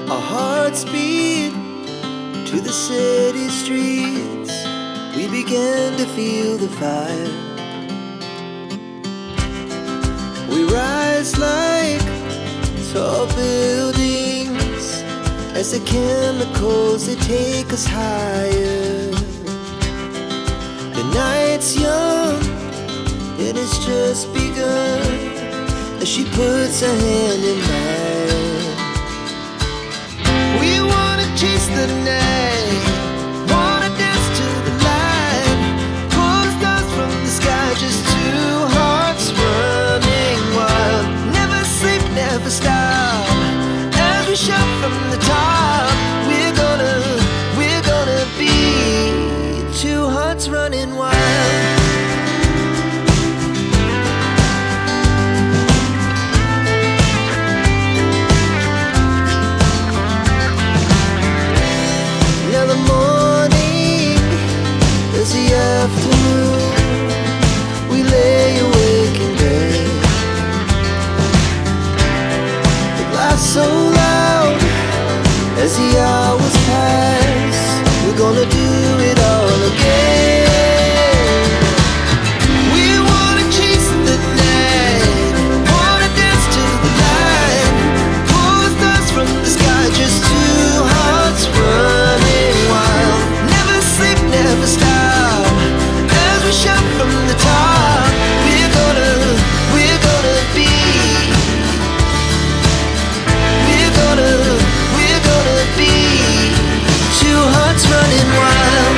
Our hearts beat to the city streets. We began to feel the fire. We rise like tall buildings as the chemicals, they take us higher. The night's young, it has just begun, as she puts her hand in mine. We wanna chase the night, wanna dance to the light, pull stars from the sky, just two hearts running wild. Never sleep, never stop, as we shout from the top. We're gonna be two hearts running wild. Now the morning is the afternoon. We lay awake in bed. The glass so loud as the hours pass. We're gonna do it all again. We wanna chase the night, wanna dance to the light, pull stars from the sky, just two hearts running wild. Never sleep, never stop, as we shout from the top. We're gonna be, we're gonna be two hearts running wild.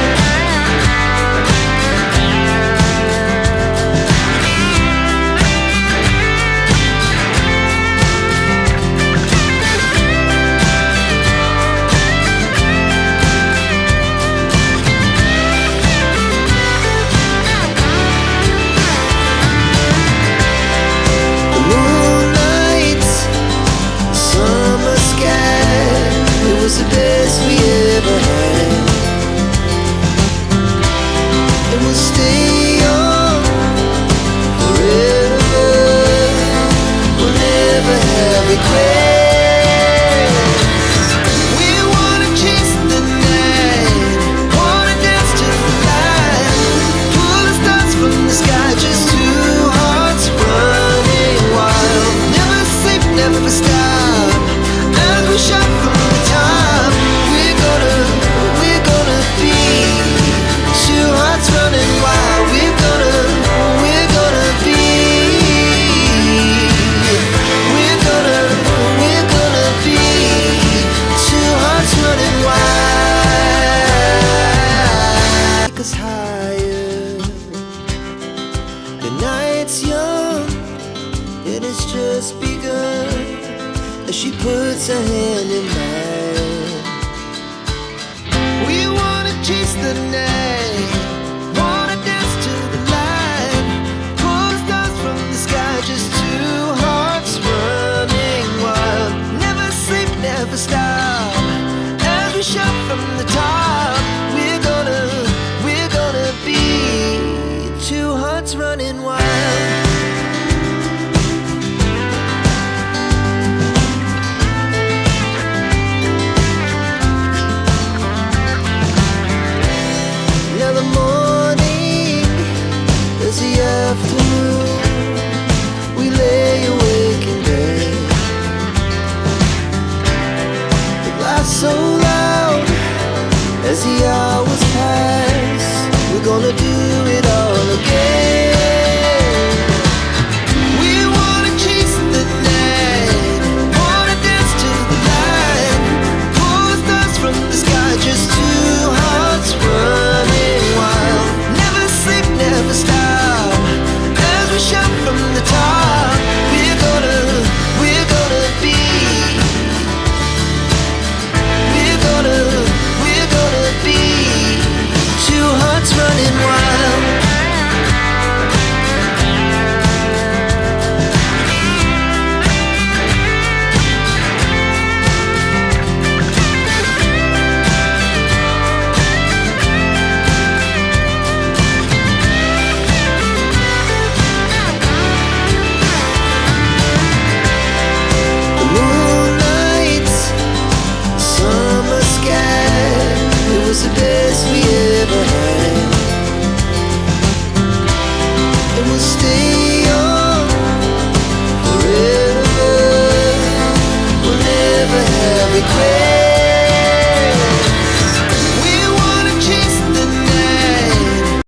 The moonlight, summer sky, it was the best we ever had. And we'll stay on forever. We'll never have regrets. We wanna chase the night, wanna dance to the light, pull the stars from the sky, just two hearts running wild. Never sleep, never stop, as we shout from the top. We're gonna be two hearts running wild. We're gonna be, we're gonna be two hearts running wild. Take us higher. The night's young, it has just begun, as she puts her hand in mine. We wanna chase the night, wanna dance to the light, pull stars from the sky, just two hearts running wild. Never sleep, never stop, as we shout from the top. We're gonna be two hearts running wild. Now the morning is the afternoon. We lay awake in bed. The glass so loud as the hours pass. We're gonna do it all again. We wanna chase the night, wanna dance to the light, pull stars from the sky, just two hearts running wild. Never sleep, never stop, as we shout from the top. We're gonna be, we're gonna be two hearts running wild. yes, we